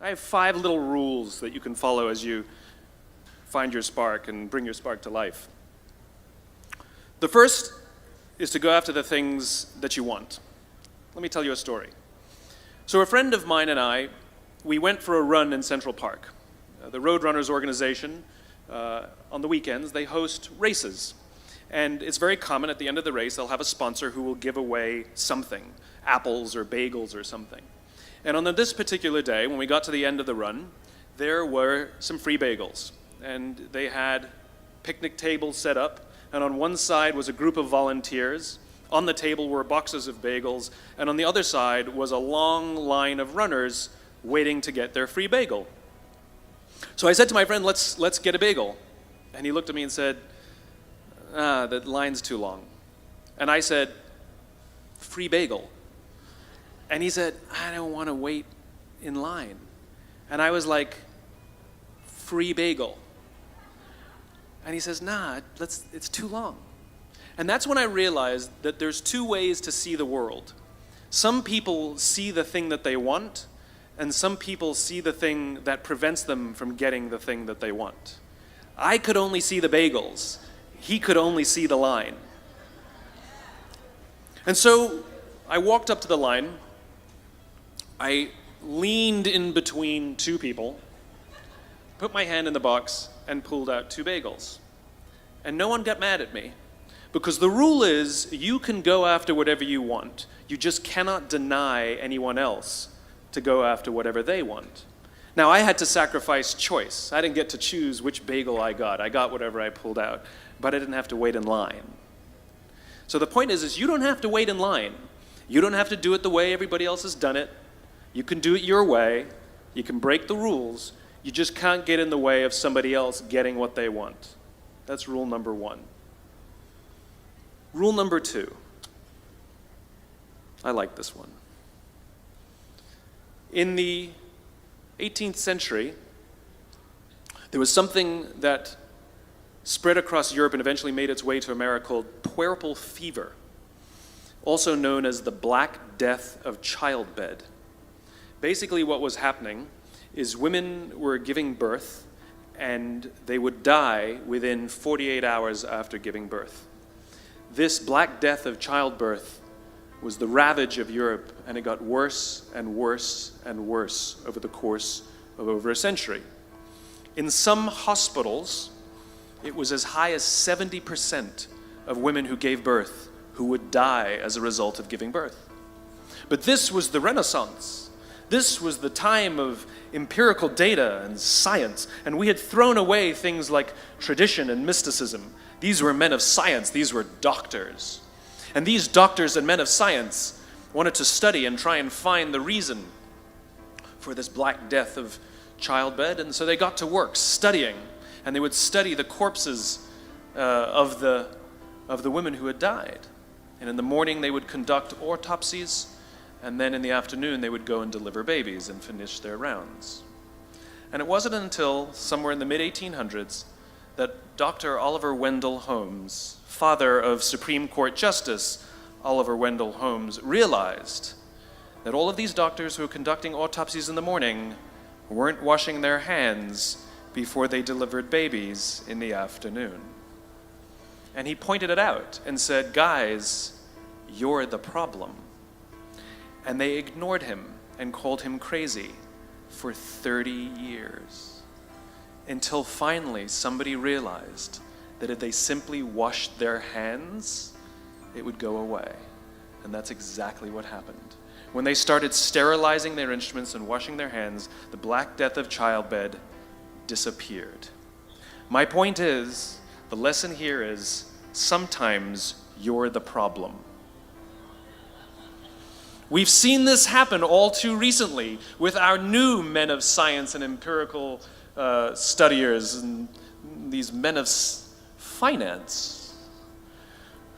I have 5 little rules that you can follow as you find your spark and bring your spark to life. The first is to go after the things that you want. Let me tell you a story. So a friend of mine and I, we went for a run in Central Park. The Roadrunners organization, on the weekends, they host races. And it's very common at the end of the race, they'll have a sponsor who will give away something, apples or bagels or something. And on this particular day, when we got to the end of the run, there were some free bagels. And they had picnic tables set up, and on one side was a group of volunteers. On the table were boxes of bagels, and on the other side was a long line of runners waiting to get their free bagel. So I said to my friend, let's get a bagel. And he looked at me and said, the line's too long. And I said, free bagel. And he said, I don't want to wait in line. And I was like, free bagel. And he says, nah, it's too long. And that's when I realized that there's 2 ways to see the world. Some people see the thing that they want, and some people see the thing that prevents them from getting the thing that they want. I could only see the bagels. He could only see the line. And so I walked up to the line. I leaned in between 2 people, put my hand in the box, and pulled out 2 bagels. And no one got mad at me, because the rule is you can go after whatever you want. You just cannot deny anyone else to go after whatever they want. Now, I had to sacrifice choice. I didn't get to choose which bagel I got. I got whatever I pulled out, but I didn't have to wait in line. So the point is you don't have to wait in line. You don't have to do it the way everybody else has done it. You can do it your way. You can break the rules. You just can't get in the way of somebody else getting what they want. That's rule number 1. Rule number 2. I like this one. In the 18th century, there was something that spread across Europe and eventually made its way to America called puerperal fever, also known as the Black Death of childbed. Basically what was happening is women were giving birth and they would die within 48 hours after giving birth. This Black Death of childbirth was the ravage of Europe, and it got worse and worse and worse over the course of over a century. In some hospitals, it was as high as 70% of women who gave birth who would die as a result of giving birth. But this was the Renaissance. This was the time of empirical data and science, and we had thrown away things like tradition and mysticism. These were men of science. These were doctors. And these doctors and men of science wanted to study and try and find the reason for this Black Death of childbed, and so they got to work studying, and they would study the corpses of the women who had died. And in the morning they would conduct autopsies, and then in the afternoon they would go and deliver babies and finish their rounds. And it wasn't until somewhere in the mid-1800s that Dr. Oliver Wendell Holmes, father of Supreme Court Justice Oliver Wendell Holmes, realized that all of these doctors who were conducting autopsies in the morning weren't washing their hands before they delivered babies in the afternoon. And he pointed it out and said, guys, you're the problem. And they ignored him and called him crazy for 30 years. Until finally somebody realized that if they simply washed their hands, it would go away. And that's exactly what happened. When they started sterilizing their instruments and washing their hands, the Black Death of childbed disappeared. My point is, the lesson here is, sometimes you're the problem. We've seen this happen all too recently with our new men of science and empirical studiers and these men of finance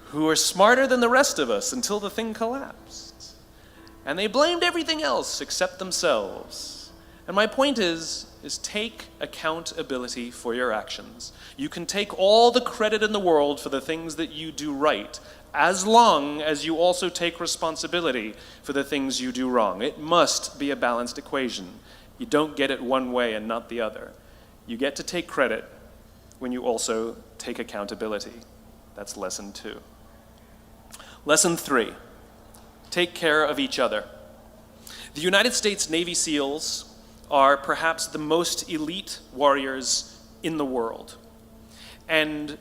who are smarter than the rest of us until the thing collapsed. And they blamed everything else except themselves. And my point is take accountability for your actions. You can take all the credit in the world for the things that you do right, as long as you also take responsibility for the things you do wrong. It must be a balanced equation. You don't get it one way and not the other. You get to take credit when you also take accountability. That's lesson 2. Lesson 3, take care of each other. The United States Navy SEALs are perhaps the most elite warriors in the world. And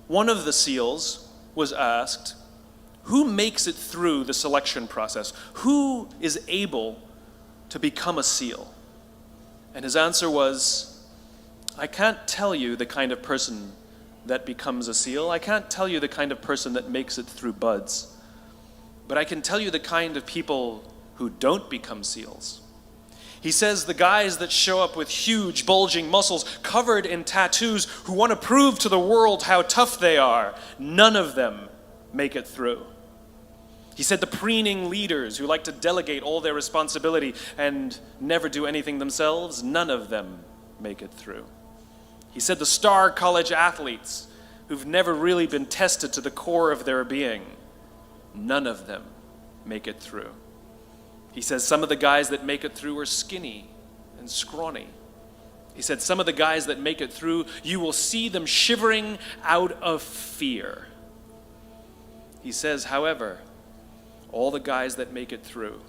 one of the SEALs was asked, who makes it through the selection process? Who is able to become a SEAL? And his answer was, I can't tell you the kind of person that becomes a SEAL. I can't tell you the kind of person that makes it through BUD/S. But I can tell you the kind of people who don't become SEALs. He says the guys that show up with huge, bulging muscles, covered in tattoos, who want to prove to the world how tough they are, none of them make it through. He said the preening leaders who like to delegate all their responsibility and never do anything themselves, none of them make it through. He said the star college athletes who've never really been tested to the core of their being, none of them make it through. He says some of the guys that make it through are skinny and scrawny. He said some of the guys that make it through, you will see them shivering out of fear. He says, however, all the guys that make it through,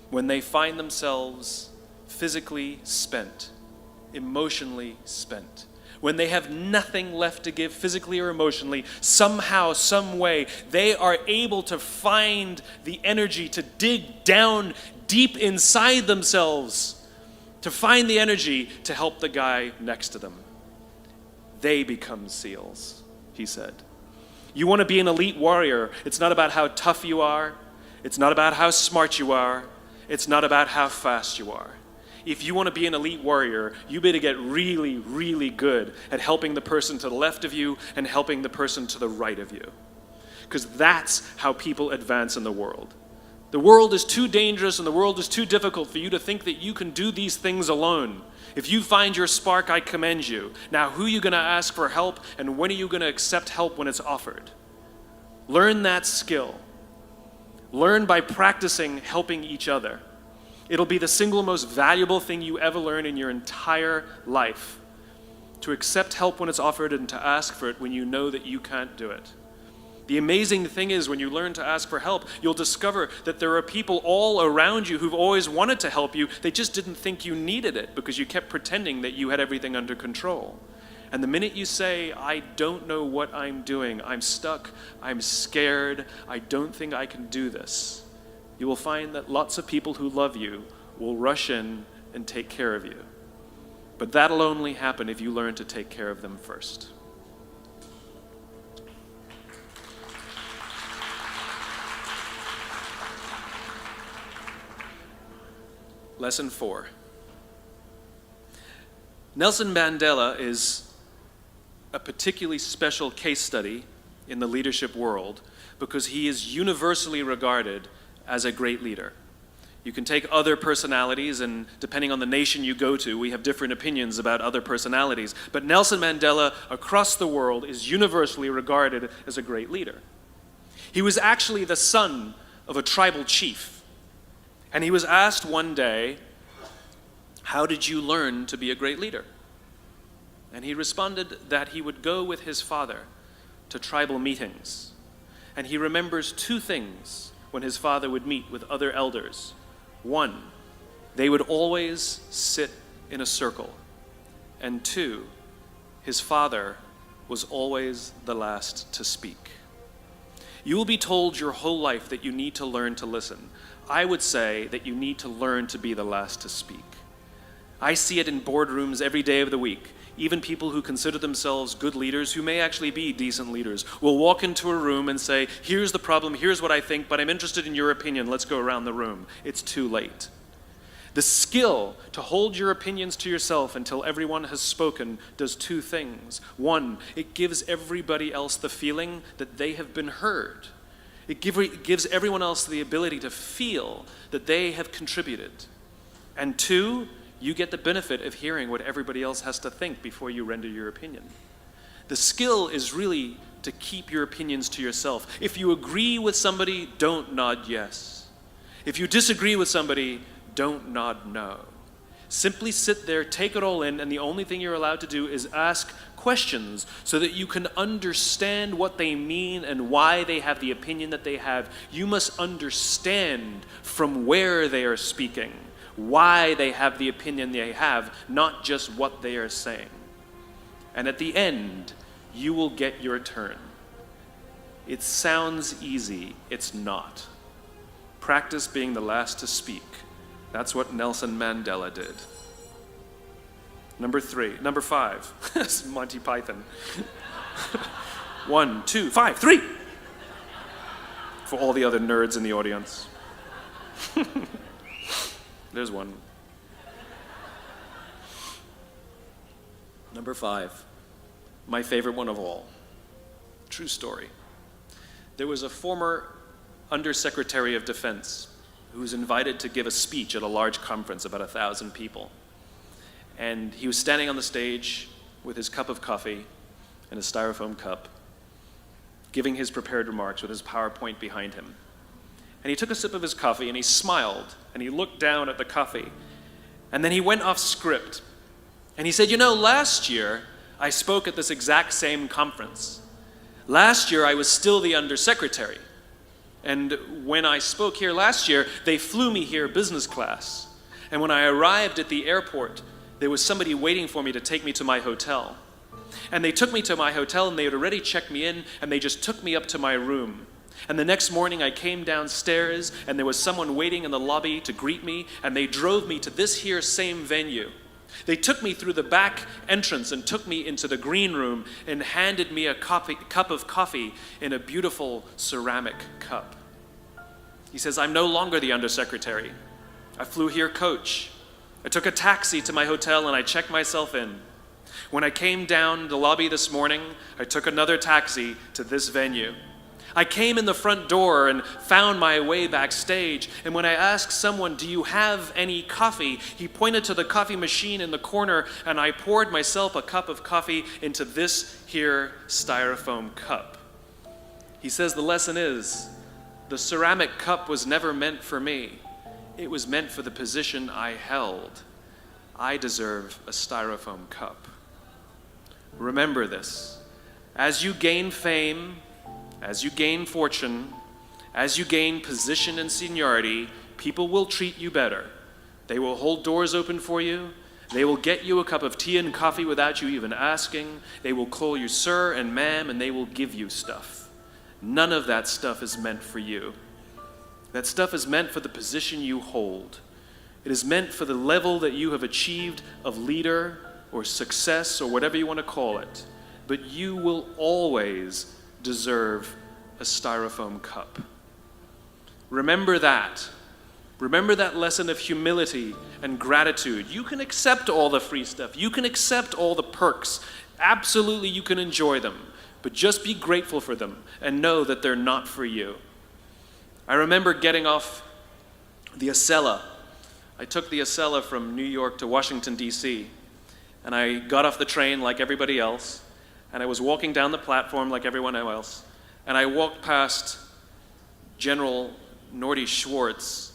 when they find themselves physically spent, emotionally spent, when they have nothing left to give physically or emotionally, somehow, some way, they are able to find the energy to dig down deep inside themselves, to find the energy to help the guy next to them. They become SEALs, he said. You want to be an elite warrior. It's not about how tough you are. It's not about how smart you are. It's not about how fast you are. If you want to be an elite warrior, you better get really, really good at helping the person to the left of you and helping the person to the right of you. Because that's how people advance in the world. The world is too dangerous and the world is too difficult for you to think that you can do these things alone. If you find your spark, I commend you. Now, who are you going to ask for help, and when are you going to accept help when it's offered? Learn that skill. Learn by practicing helping each other. It'll be the single most valuable thing you ever learn in your entire life. To accept help when it's offered and to ask for it when you know that you can't do it. The amazing thing is when you learn to ask for help, you'll discover that there are people all around you who've always wanted to help you. They just didn't think you needed it because you kept pretending that you had everything under control. And the minute you say, I don't know what I'm doing, I'm stuck, I'm scared, I don't think I can do this, you will find that lots of people who love you will rush in and take care of you. But that'll only happen if you learn to take care of them first. Lesson 4. Nelson Mandela is a particularly special case study in the leadership world because he is universally regarded as a great leader. You can take other personalities, and depending on the nation you go to, we have different opinions about other personalities. But Nelson Mandela, across the world, is universally regarded as a great leader. He was actually the son of a tribal chief. And he was asked one day, how did you learn to be a great leader? And he responded that he would go with his father to tribal meetings. And he remembers 2 things when his father would meet with other elders. 1, they would always sit in a circle. And 2, his father was always the last to speak. You will be told your whole life that you need to learn to listen. I would say that you need to learn to be the last to speak. I see it in boardrooms every day of the week. Even people who consider themselves good leaders, who may actually be decent leaders, will walk into a room and say, here's the problem, here's what I think, but I'm interested in your opinion, let's go around the room. It's too late. The skill to hold your opinions to yourself until everyone has spoken does 2 things. 1, it gives everybody else the feeling that they have been heard. It gives everyone else the ability to feel that they have contributed. And 2, you get the benefit of hearing what everybody else has to think before you render your opinion. The skill is really to keep your opinions to yourself. If you agree with somebody, don't nod yes. If you disagree with somebody, don't nod no. Simply sit there, take it all in, and the only thing you're allowed to do is ask questions so that you can understand what they mean and why they have the opinion that they have. You must understand from where they are speaking, why they have the opinion they have, not just what they are saying. And at the end, you will get your turn. It sounds easy, it's not. Practice being the last to speak. That's what Nelson Mandela did. Number 5. It's Monty Python. 1, 2, 5, 3. For all the other nerds in the audience. There's one. Number 5. My favorite one of all. True story. There was a former Undersecretary of Defense who was invited to give a speech at a large conference, about 1,000 people. And he was standing on the stage with his cup of coffee and a styrofoam cup, giving his prepared remarks with his PowerPoint behind him. And he took a sip of his coffee and he smiled and he looked down at the coffee. And then he went off script. And he said, you know, last year I spoke at this exact same conference. Last year I was still the undersecretary. And when I spoke here last year, they flew me here business class. And when I arrived at the airport, there was somebody waiting for me to take me to my hotel. And they took me to my hotel and they had already checked me in and they just took me up to my room. And the next morning I came downstairs and there was someone waiting in the lobby to greet me and they drove me to this here same venue. They took me through the back entrance and took me into the green room and handed me a cup of coffee in a beautiful ceramic cup. He says, I'm no longer the undersecretary. I flew here coach. I took a taxi to my hotel and I checked myself in. When I came down the lobby this morning, I took another taxi to this venue. I came in the front door and found my way backstage, and when I asked someone, do you have any coffee? He pointed to the coffee machine in the corner, and I poured myself a cup of coffee into this here styrofoam cup. He says the lesson is, the ceramic cup was never meant for me. It was meant for the position I held. I deserve a styrofoam cup. Remember this. As you gain fame, as you gain fortune, as you gain position and seniority, people will treat you better. They will hold doors open for you. They will get you a cup of tea and coffee without you even asking. They will call you sir and ma'am, and they will give you stuff. None of that stuff is meant for you. That stuff is meant for the position you hold. It is meant for the level that you have achieved of leader or success or whatever you want to call it. But you will always deserve a styrofoam cup. Remember that. Remember that lesson of humility and gratitude. You can accept all the free stuff. You can accept all the perks. Absolutely, you can enjoy them. But just be grateful for them and know that they're not for you. I remember getting off the Acela. I took the Acela from New York to Washington, D.C. And I got off the train like everybody else. And I was walking down the platform like everyone else, and I walked past General Norty Schwartz,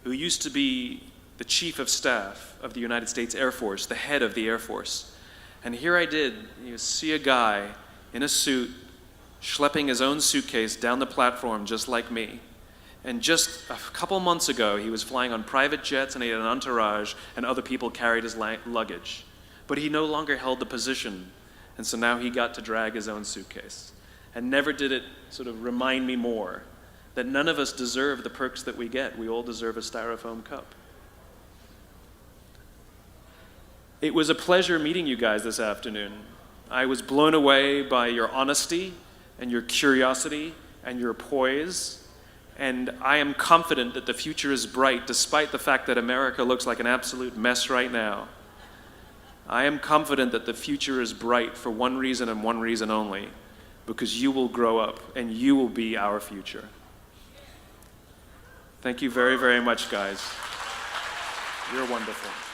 who used to be the Chief of Staff of the United States Air Force, the head of the Air Force. And here I did, see a guy in a suit schlepping his own suitcase down the platform just like me. And just a couple months ago, he was flying on private jets and he had an entourage and other people carried his luggage. But he no longer held the position. And so now he got to drag his own suitcase. And never did it sort of remind me more that none of us deserve the perks that we get. We all deserve a styrofoam cup. It was a pleasure meeting you guys this afternoon. I was blown away by your honesty and your curiosity and your poise. And I am confident that the future is bright despite the fact that America looks like an absolute mess right now. I am confident that the future is bright for one reason and one reason only, because you will grow up and you will be our future. Thank you very, very much, guys. You're wonderful.